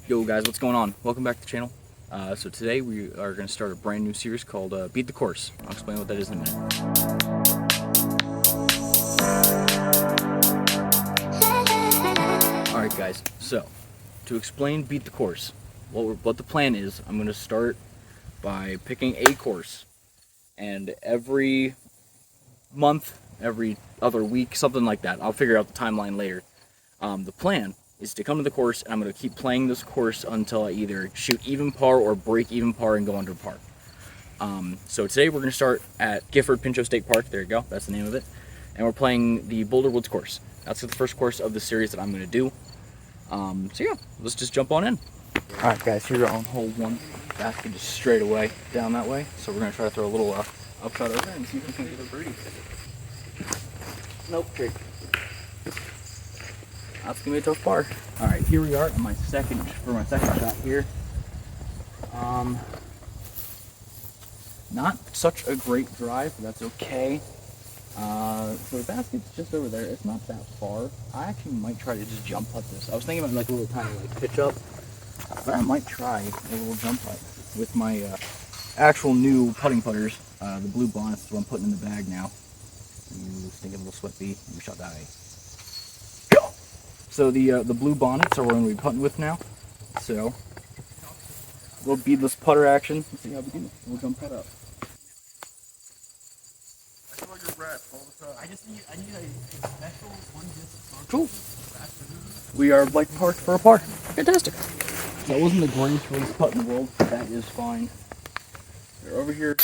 Yo guys, what's going on? Welcome back to the channel. So today we are going to start a brand new series called Beat the Course. I'll explain what that is in a minute. Alright guys, so to explain Beat the Course, what the plan is, I'm going to start by picking a course, and every month, every other week, something like that, I'll figure out the timeline later. The plan is to come to the course, and I'm going to keep playing this course until I either shoot even par or break even par and go under par. So today we're going to start at Gifford Pinchot State Park. There you go, that's the name of it. And we're playing the Boulder Woods course. That's the first course of the series that I'm going to do. So yeah, let's just jump on in. Alright guys, here we're on hole 1. Basket just straight away down that way. So we're going to try to throw a little upshot over and see if we can get a birdie. Nope, great. That's gonna be a tough par. All right, here we are on my second shot here. Not such a great drive, but that's okay. So the basket's just over there. It's not that far. I actually might try to just jump putt this. I was thinking about like a little tiny like pitch up, but I might try a little jump putt with my actual new putting putters. The blue bonnets is what I'm putting in the bag now. Stinking little sweat bee. We shot that. Go. So the blue bonnets are what I'm going to be putting with now. So a little beadless putter action. Let's see how we do. We'll jump putt up. I saw your breath all the time. I need a special one disc. Cool. We are like parked for a par. Fantastic. That wasn't the greatest release putt in the world, but that is fine. They're over here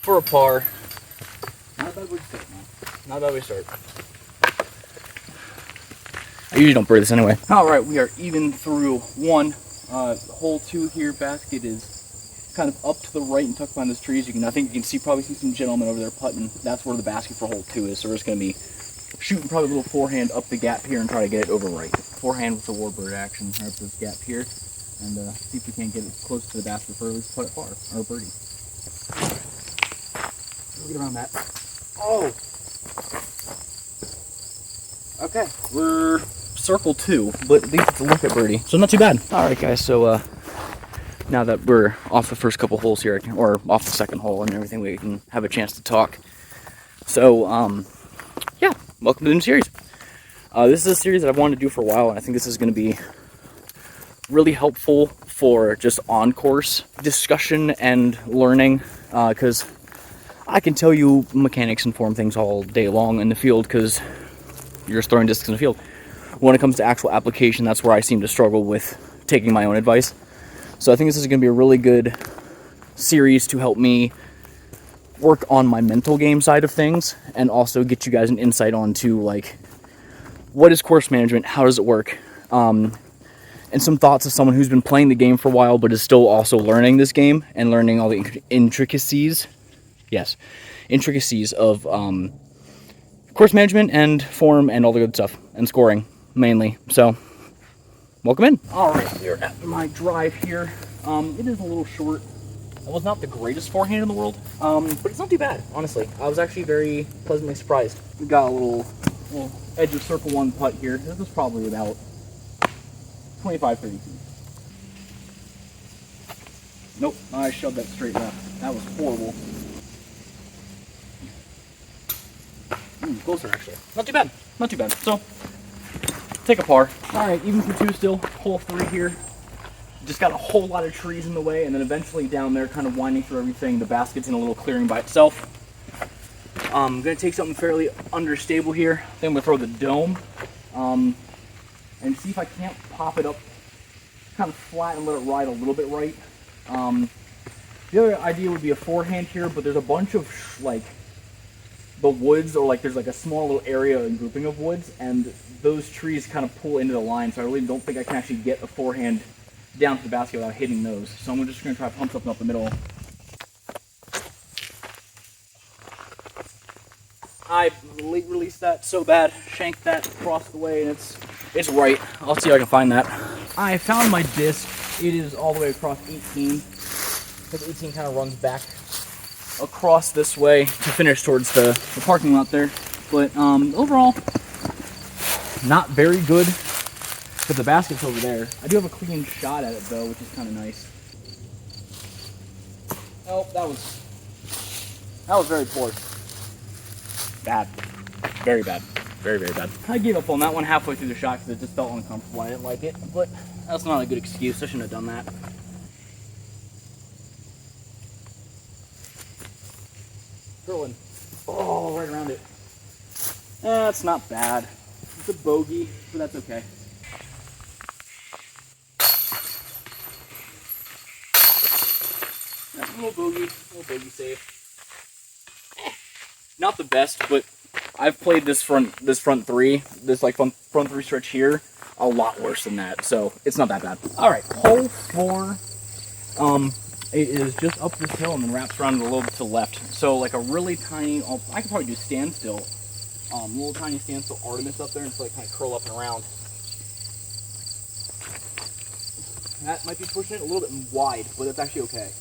for a par. Not a bad way to start, man. Not a bad way to start. I usually don't bird this anyway. Alright, we are even through one. Hole 2 here, basket is kind of up to the right and tucked behind those trees. I think you can probably see some gentlemen over there putting. That's where the basket for hole 2 is. So we're just going to be shooting probably a little forehand up the gap here and try to get it over right. Forehand with the warbird action right up this gap here. And see if we can't get it close to the basket for at least putt it far, or birdie. Get around that. Oh! Okay, we're circle 2, but at least it's a look at birdie, so not too bad. Alright guys, so now that we're off the first couple holes here, or off the second hole and everything, we can have a chance to talk. So, yeah, welcome to the new series. This is a series that I've wanted to do for a while, and I think this is going to be really helpful for just on-course discussion and learning, because I can tell you mechanics inform things all day long in the field because you're just throwing discs in the field. When it comes to actual application, that's where I seem to struggle with taking my own advice. So I think this is going to be a really good series to help me work on my mental game side of things and also get you guys an insight onto like what is course management, how does it work, and some thoughts of someone who's been playing the game for a while but is still also learning this game and learning all the intricacies. Yes, intricacies of course management and form and all the good stuff, and scoring, mainly. So, welcome in. Alright, we're at my drive here. It is a little short. It was not the greatest forehand in the world, but it's not too bad, honestly. I was actually very pleasantly surprised. We got a little edge of circle 1 putt here. This is probably about 25, 30 feet. Nope, I shoved that straight left. That was horrible. Closer actually. Not too bad. Not too bad. So, take a par. Alright, even for 2 still. Hole 3 here. Just got a whole lot of trees in the way, and then eventually down there, kind of winding through everything, the basket's in a little clearing by itself. I'm going to take something fairly understable here. Then I'm going to throw the dome. And see if I can't pop it up kind of flat and let it ride a little bit right. The other idea would be a forehand here, but there's a bunch of like the woods, or like there's like a small little area and grouping of woods, and those trees kind of pull into the line, so I really don't think I can actually get a forehand down to the basket without hitting those. So I'm just going to try to pump something up the middle. I released that so bad, shanked that across the way, and it's right. I'll see if I can find that. I found my disc. It is all the way across 18, because 18 kind of runs back across this way to finish towards the parking lot there. But overall, not very good. But the basket's over there. I do have a clean shot at it though, which is kind of nice. Oh, that was very poor. Bad. Very bad. Very, very bad. I gave up on that one halfway through the shot because it just felt uncomfortable. I didn't like it, but that's not a good excuse. I shouldn't have done that. Throwing. Oh, right around it. That's not bad. It's a bogey, but that's okay. That's a little bogey save. Not the best, but I've played this front three, this like front three stretch here, a lot worse than that, so it's not that bad. All right, hole 4. It is just up this hill and then wraps around a little bit to the left. So like a really tiny, I could probably do standstill, little tiny standstill Artemis up there, and so like kind of curl up and around. That might be pushing it a little bit wide, but that's actually okay.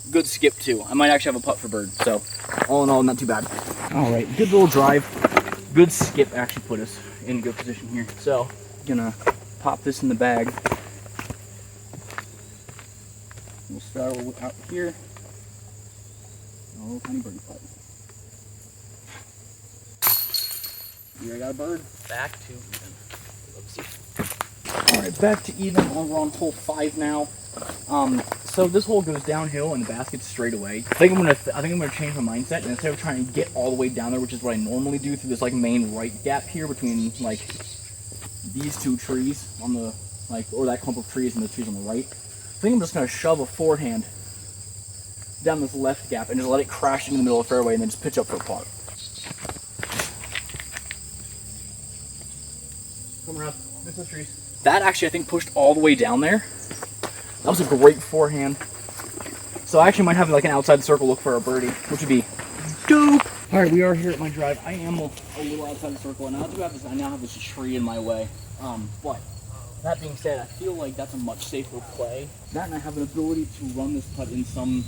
Good skip too. I might actually have a putt for bird, so all in all, not too bad. All right, good little drive. Good skip actually put us in good position here. So, gonna pop this in the bag. We'll start out here. Oh, tiny birdie putt. Here I got a bird. Back to even. Let's see. All right, back to even. We're on hole 5 now. So this hole goes downhill and the basket's straight away. I think I'm gonna change my mindset, and instead of trying to get all the way down there, which is what I normally do through this like main right gap here between like these 2 trees on the or that clump of trees and the trees on the right. I think I'm just gonna shove a forehand down this left gap and just let it crash into the middle of the fairway and then just pitch up for a par. Come around, miss those trees. That actually I think pushed all the way down there. That was a great forehand. So I actually might have like an outside circle look for a birdie, which would be dope. All right, we are here at my drive. I am a little outside the circle, and I now have this tree in my way. But that being said, I feel like that's a much safer play. That, and I have an ability to run this putt in some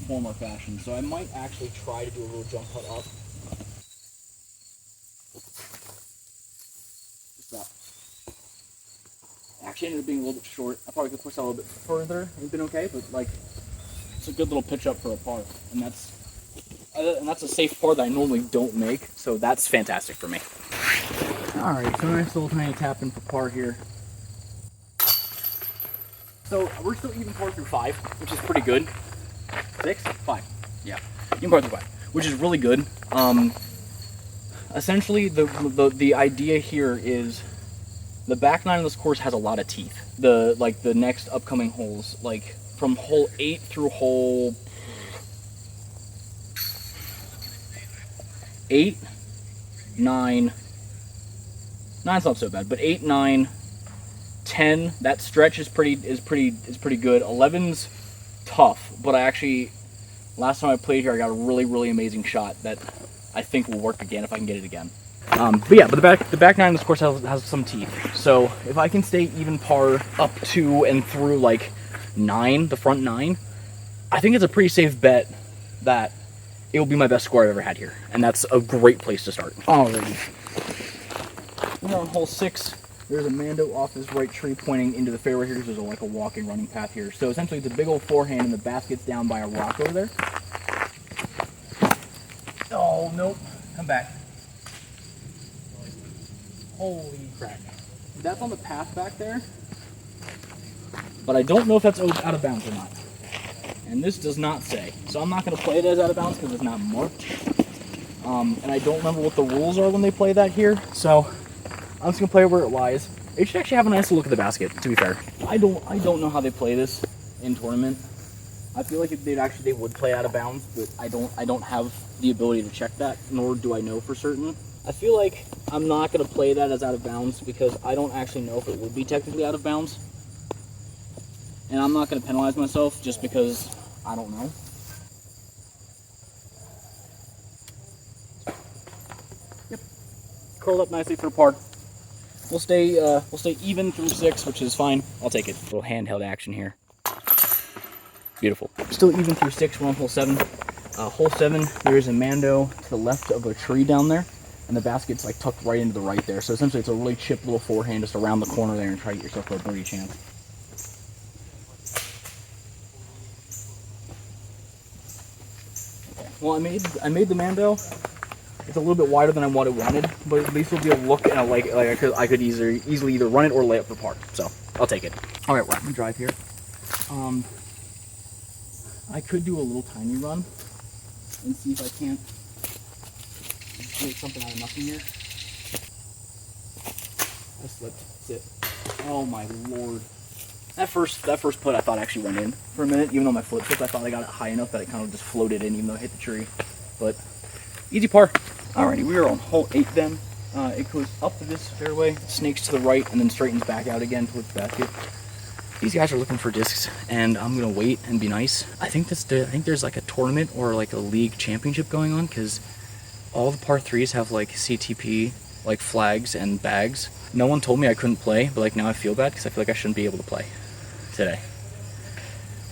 form or fashion. So I might actually try to do a little jump putt up. Just that. Actually ended up being a little bit short. I probably could push that a little bit further. It would have been okay, but like, it's a good little pitch up for a par, and that's a safe par that I normally don't make. So that's fantastic for me. All right, so nice little tiny tap in for par here. So we're still even par through 5, which is pretty good. 6, 5, yeah, even par through 5, which is really good. Essentially, the idea here is the back 9 of this course has a lot of teeth. The next upcoming holes, like from hole 8 through hole 8, 9. 9's not so bad, but 8, 9, 10. That stretch is pretty good. 11's tough, but last time I played here, I got a really amazing shot that I think will work again if I can get it again. But the back 9 of this course has some teeth. So if I can stay even par up to and through like 9, the front 9, I think it's a pretty safe bet that it will be my best score I've ever had here, and that's a great place to start. Alrighty, we're on hole 6. There's a Mando off this right tree pointing into the fairway here. There's like a walking running path here. So essentially, it's a big old forehand, and the basket's down by a rock over there. Oh nope, come back. Holy crap. That's on the path back there, but I don't know if that's out of bounds or not. And this does not say. So I'm not going to play it as out of bounds because it's not marked. And I don't remember what the rules are when they play that here. So I'm just going to play it where it lies. It should actually have a nice look at the basket, to be fair. I don't know how they play this in tournament. I feel like they would play out of bounds, but I don't have the ability to check that, nor do I know for certain. I feel like I'm not going to play that as out of bounds because I don't actually know if it would be technically out of bounds. And I'm not going to penalize myself just because I don't know. Yep. Curled up nicely for a par. We'll stay even through 6, which is fine. I'll take it. A little handheld action here. Beautiful. Still even through 6. We're on hole 7. Hole 7, there is a Mando to the left of a tree down there. and the basket's like tucked right into the right there. So essentially it's a really chipped little forehand just around the corner there and try to get yourself a birdie chance. Okay. Well, I made the Mando. It's a little bit wider than I wanted, but at least it'll be a look and I could easily either run it or lay it for par. So I'll take it. All right, we're at my drive here. I could do a little tiny run and see if I can't make something out of nothing here. I slipped. Sit. Oh my lord. That first putt I thought actually went in for a minute, even though my foot slipped. I thought I got it high enough that it kind of just floated in, even though it hit the tree. But easy par. Alrighty, we are on hole 8 then. It goes up to this fairway, snakes to the right, and then straightens back out again towards the basket. These guys are looking for discs, and I'm gonna wait and be nice. I think there's like a tournament or like a league championship going on, because all the par 3s have like CTP, like flags and bags. No one told me I couldn't play, but like now I feel bad because I feel like I shouldn't be able to play today.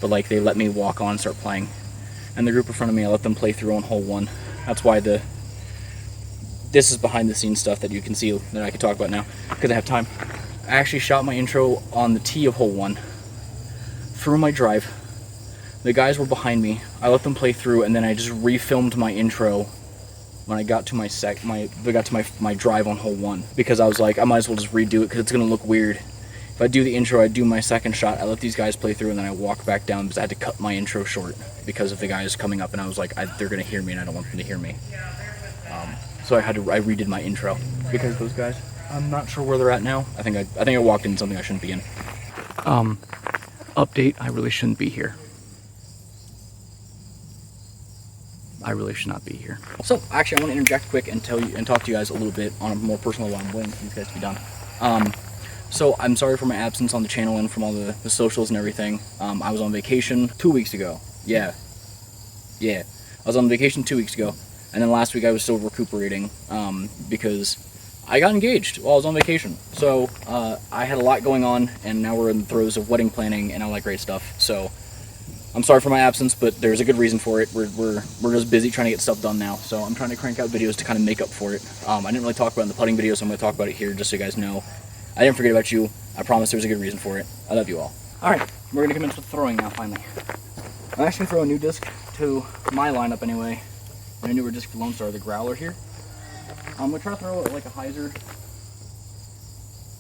But like they let me walk on and start playing, and the group in front of me, I let them play through on hole 1. That's why this is behind the scenes stuff that you can see that I can talk about now because I have time. I actually shot my intro on the tee of hole 1 through my drive. The guys were behind me. I let them play through, and then I just refilmed my intro when I got to my drive on hole 1, because I was like, I might as well just redo it because it's gonna look weird. If I do the intro, I do my second shot, I let these guys play through, and then I walk back down because I had to cut my intro short because of the guys coming up, and I was like, they're gonna hear me, and I don't want them to hear me. So I redid my intro because those guys, I'm not sure where they're at now. I think I walked in something I shouldn't be in. Update, I really shouldn't be here. I really should not be here. So actually I want to interject quick and talk to you guys a little bit on a more personal level. I'm waiting for these guys to be done. So I'm sorry for my absence on the channel and from all the socials and everything. I was on vacation 2 weeks ago. Yeah. I was on vacation 2 weeks ago. And then last week I was still recuperating because I got engaged while I was on vacation. So I had a lot going on, and now we're in the throes of wedding planning and all that great stuff. So I'm sorry for my absence, but there's a good reason for it. We're just busy trying to get stuff done now. So I'm trying to crank out videos to kind of make up for it. I didn't really talk about it in the putting video, so I'm going to talk about it here just so you guys know. I didn't forget about you. I promise there's a good reason for it. I love you all. Alright, we're going to commence with throwing now, finally. I'm actually going to throw a new disc to my lineup anyway. My newer disc for Lone Star, the Growler here. I'm going to try to throw it like a hyzer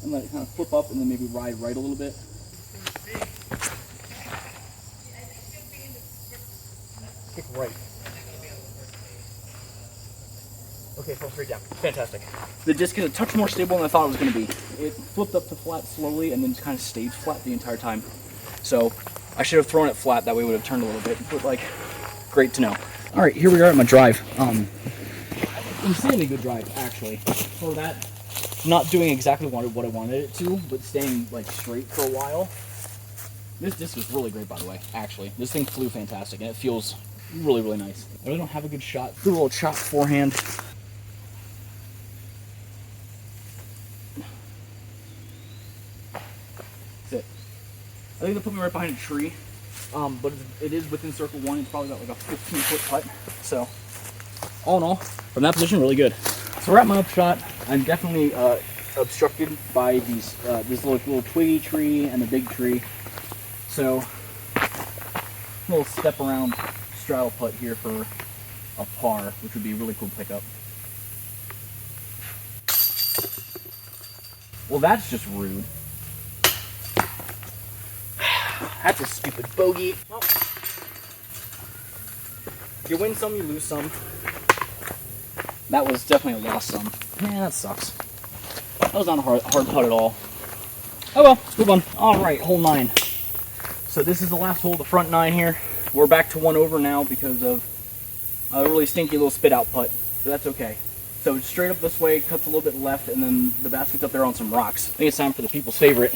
and let it kind of flip up and then maybe ride right a little bit. Kick right. Okay, fall straight down. Fantastic. The disc is a touch more stable than I thought it was going to be. It flipped up to flat slowly and then just kind of stayed flat the entire time. So I should have thrown it flat, that way it would have turned a little bit. But like, great to know. Alright, here we are at my drive. Insanely good drive, actually. For that, not doing exactly what I wanted it to, but staying like straight for a while. This disc is really great, by the way, actually. This thing flew fantastic, and it feels really, really nice. I really don't have a good shot. Do a little chop forehand. That's it. I think they'll put me right behind a tree, but it is within circle 1. It's probably got like a 15-foot putt. So, all in all, from that position, really good. So we're at my upshot. I'm definitely obstructed by this little twiggy tree and the big tree. So, a little step around straddle putt here for a par, which would be a really cool pickup. Well, that's just rude. That's a stupid bogey. Well, you win some, you lose some. That was definitely a lost some. Man, that sucks. That was not a hard putt at all. Oh well, let's move on. Alright, hole 9. So this is the last hole of the front 9 here. We're back to 1 over now because of a really stinky little spit out putt. But that's okay. So it's straight up this way, cuts a little bit left, and then the basket's up there on some rocks. I think it's time for the people's favorite.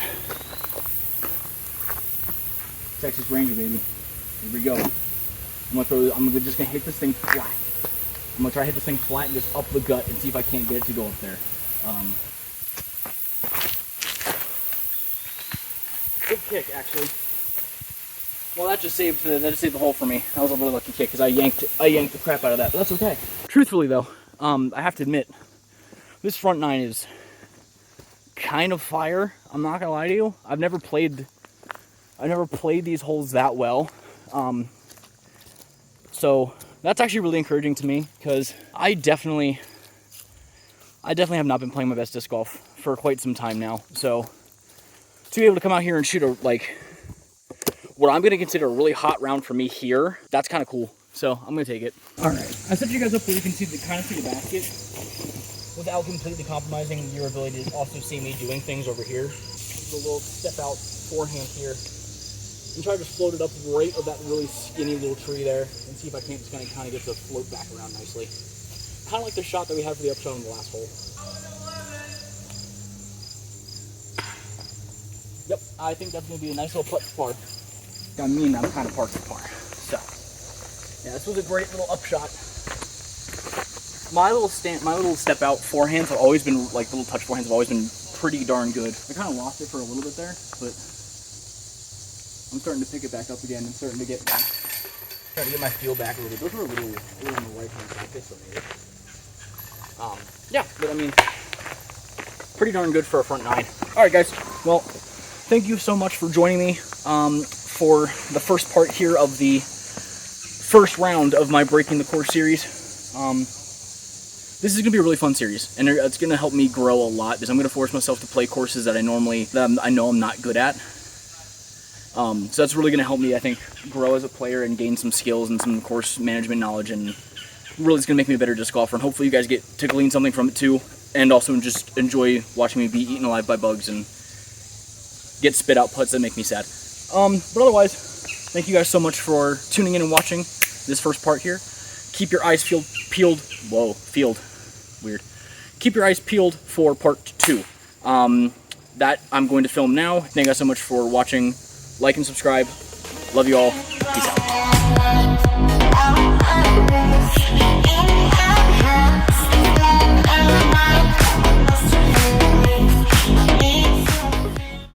Texas Ranger, baby. Here we go. I'm just gonna hit this thing flat. I'm gonna try to hit this thing flat and just up the gut and see if I can't get it to go up there. Good kick, actually. Well, that just saved the hole for me. That was a really lucky kick because I yanked the crap out of that, but that's okay. Truthfully though, I have to admit, This front nine is kind of fire. I'm not gonna lie to you. I've never played these holes that well. So that's actually really encouraging to me, because I definitely have not been playing my best disc golf for quite some time now. So to be able to come out here and shoot a, like, what I'm going to consider a really hot round for me here, that's kind of cool. So I'm going to take it. All right. I set you guys up where you can see kind of see the basket without completely compromising your ability to also see me doing things over here. A little step out forehand here. And try to just float it up right of that really skinny little tree there, and see if I can't just kind of get to float back around nicely. Kind of like the shot that we had for the upshot on the last hole. Yep, I think that's going to be a nice little putt par. I mean, I'm kind of parked at par. So, yeah, this was a great little upshot. My little step out forehands have always been, like, the little touch forehands have always been pretty darn good. I kind of lost it for a little bit there, but I'm starting to pick it back up again and starting to get my feel back a little bit. Those were a little on the right hand side, so maybe. Yeah, but I mean, pretty darn good for a front nine. All right, guys. Well, thank you so much for joining me for the first part here of the first round of my Breaking the Course series. This is gonna be a really fun series, and it's gonna help me grow a lot, because I'm gonna force myself to play courses that I know I'm not good at. So that's really going to help me, I think, grow as a player and gain some skills and some course management knowledge, and really it's going to make me a better disc golfer, and hopefully you guys get to glean something from it too, and also just enjoy watching me be eaten alive by bugs and get spit out putts that make me sad. But otherwise, thank you guys so much for tuning in and watching this first part here. Keep your eyes peeled. Whoa, weird. Keep your eyes peeled for part 2. That I'm going to film now. Thank you guys so much for watching. Like and subscribe. Love you all. Peace out.